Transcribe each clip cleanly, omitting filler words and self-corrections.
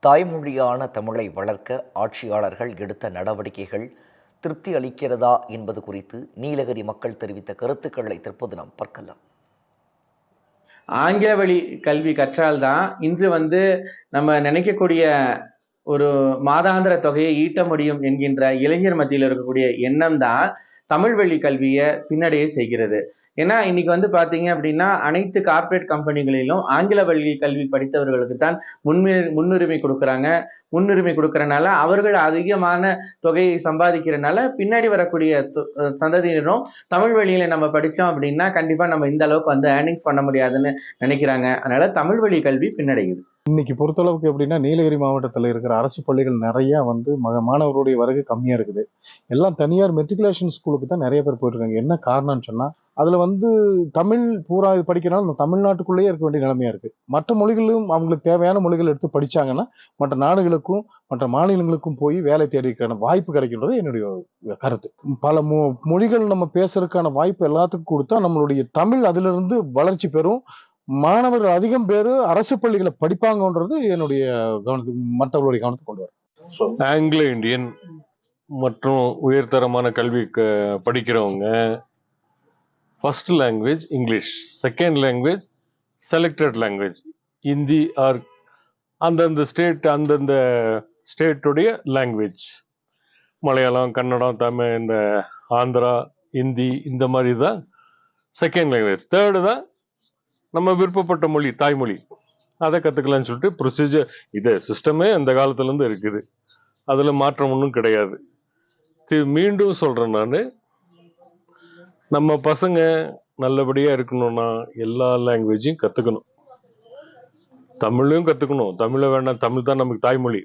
தாய்மொழியான தமிழை வளர்க்க ஆட்சியாளர்கள் எடுத்த நடவடிக்கைகள் திருப்தி அளிக்கிறதா என்பது குறித்து நீலகிரி மக்கள் தெரிவித்த கருத்துக்களை தற்போது நாம் பார்க்கலாம். ஆங்கில வழி கல்வி கற்றால்தான் இன்று நம்ம நினைக்கக்கூடிய ஒரு மாதாந்திர தொகையை ஈட்ட முடியும் என்கின்ற இளைஞர் மத்தியில் இருக்கக்கூடிய எண்ணம் தான் தமிழ் வழி கல்வியை பின்னடைய செய்கிறது. ஏன்னா இன்னைக்கு பாத்தீங்க அப்படின்னா அனைத்து கார்ப்பரேட் கம்பெனிகளிலும் ஆங்கில வழி கல்வி படித்தவர்களுக்கு தான் முன்னுரிமை கொடுக்குறாங்க. முன்னுரிமை கொடுக்கறனால அவர்கள் அதிகமான தொகையை சம்பாதிக்கிறனால பின்னாடி வரக்கூடிய சந்ததியினரும் தமிழ் வழியில நம்ம படிச்சோம் அப்படின்னா கண்டிப்பா நம்ம இந்த அளவுக்கு ஏர்னிங்ஸ் பண்ண முடியாதுன்னு நினைக்கிறாங்க. அதனால தமிழ் வழி கல்வி பின்னடையுது. இன்னைக்கு பொறுத்தளவுக்கு எப்படின்னா நீலகிரி மாவட்டத்தில் இருக்கிற அரசு பள்ளிகள் நிறைய மாணவர்களுடைய வருகை கம்மியா இருக்குது. எல்லாம் தனியார் மெட்ரிகுலேஷன் ஸ்கூலுக்கு தான் நிறைய பேர் போயிட்டு இருக்காங்க. என்ன காரணம்னு சொன்னா அதுல தமிழ் பூரா படிக்கிறனால தமிழ்நாட்டுக்குள்ளேயே இருக்க வேண்டிய நிலைமையா இருக்கு. மற்ற மொழிகளும் அவங்களுக்கு தேவையான மொழிகள் எடுத்து படிச்சாங்கன்னா மற்ற நாடுகளுக்கும் மற்ற மாநிலங்களுக்கும் போய் வேலை தேடிக்கான வாய்ப்பு கிடைக்கின்றது என்னுடைய கருத்து. பல மொழிகள் நம்ம பேசுறதுக்கான வாய்ப்பு எல்லாத்துக்கும் கொடுத்தா நம்மளுடைய தமிழ் அதுல இருந்து வளர்ச்சி பெறும். மாணவர்கள் அதிகம் பேரு அரசு பள்ளிகளை படிப்பாங்கன்றது என்னுடைய கவனத்துக்கு மற்றவர்களுடைய கவனத்துக்கு கொண்டு வரும். ஆங்கிலோ இந்தியன் மற்றும் உயர்தரமான கல்வி படிக்கிறவங்க first language English, second language selected language Hindi or அந்தந்த ஸ்டேட்டுடைய லாங்குவேஜ். மலையாளம், கன்னடம், தமிழ், இந்த ஆந்திரா, ஹிந்தி இந்த மாதிரி தான் செகண்ட் லாங்குவேஜ். தேர்டு தான் நம்ம விருப்பப்பட்ட மொழி, தாய்மொழி, அதை கற்றுக்கலான்னு சொல்லிட்டு ப்ரொசீஜர். இது சிஸ்டமே அந்த காலத்துலேருந்து இருக்குது, அதில் மாற்றம் ஒன்றும் கிடையாது. மீண்டும் சொல்கிறேன், நான் நம்ம பசங்க நல்லபடியாக இருக்கணும்னா எல்லா லாங்குவேஜையும் கற்றுக்கணும். தமிழையும் கற்றுக்கணும், தமிழை வேண்டாம், தமிழ் தான் நமக்கு தாய்மொழி,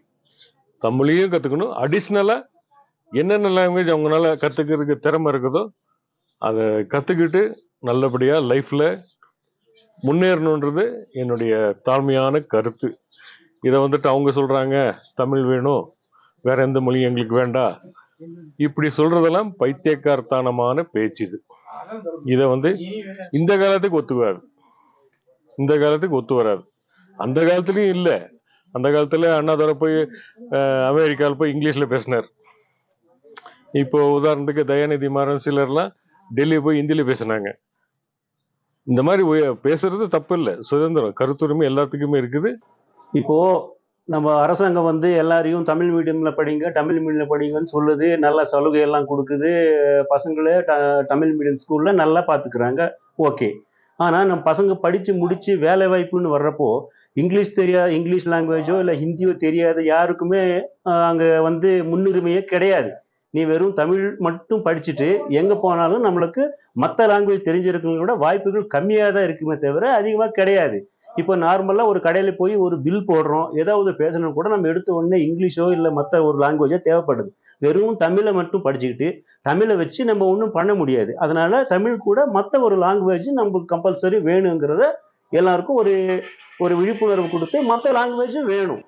தமிழையும் கற்றுக்கணும். அடிஷ்னலாக என்னென்ன லாங்குவேஜ் அவங்களால கற்றுக்கிறதுக்கு திறமை இருக்குதோ அதை கற்றுக்கிட்டு நல்லபடியாக லைஃப்பில் முன்னேறணுன்றது என்னுடைய தாழ்மையான கருத்து. இதை அவங்க சொல்றாங்க தமிழ் வேணும், வேற எந்த மொழியும் எங்களுக்கு வேண்டாம், இப்படி சொல்றதெல்லாம் பைத்தியக்காரத்தனமான பேச்சு. இதை இந்த காலத்துக்கு ஒத்து வராது. அந்த காலத்துலயும் இல்லை. அந்த காலத்துல அண்ணாதுரை போய் அமெரிக்காவில் போய் இங்கிலீஷ்ல பேசினார். இப்போ உதாரணத்துக்கு தயாநிதி மாறன் சிலர்லாம் டெல்லி போய் ஹிந்தியில பேசினாங்க. இந்த மாதிரி பேசுறது தப்பு இல்லை, சுதந்திரம், கருத்துரிமை எல்லாத்துக்குமே இருக்குது. இப்போ நம்ம அரசாங்கம் எல்லாரையும் தமிழ் மீடியம்ல படிங்க, தமிழ் மீடியம்ல படிங்கன்னு சொல்லுது, நல்ல சலுகை எல்லாம் கொடுக்குது, பசங்களே தமிழ் மீடியம் ஸ்கூல்ல நல்லா பார்த்துக்கிறாங்க, ஓகே. ஆனால் நம்ம பசங்க படித்து முடித்து வேலை வாய்ப்புன்னு வர்றப்போ இங்கிலீஷ் லாங்குவேஜோ இல்லை ஹிந்தியோ தெரியாத யாருக்குமே அங்கே முன்னுரிமையே கிடையாது. நீ வெறும் தமிழ் மட்டும் படிச்சுட்டு எங்கே போனாலும் நம்மளுக்கு மற்ற லாங்குவேஜ் தெரிஞ்சிருக்கிறவங்களோட வாய்ப்புகள் கம்மியாக தான் இருக்குமே தவிர அதிகமாக கிடையாது. இப்போ நார்மலாக ஒரு கடையில் போய் ஒரு பில் போடுறோம், ஏதாவது பேசணும் கூட நம்ம எடுத்த உடனே இங்கிலீஷோ இல்லை மற்ற ஒரு லாங்குவேஜோ தேவைப்படுது. வெறும் தமிழை மட்டும் படிச்சுக்கிட்டு தமிழை வச்சு நம்ம ஒன்றும் பண்ண முடியாது. அதனால தமிழ் கூட மற்ற ஒரு லாங்குவேஜ் நமக்கு கம்பல்சரி வேணுங்கிறத எல்லாருக்கும் ஒரு விழிப்புணர்வு கொடுத்து மற்ற லாங்குவேஜும் வேணும்.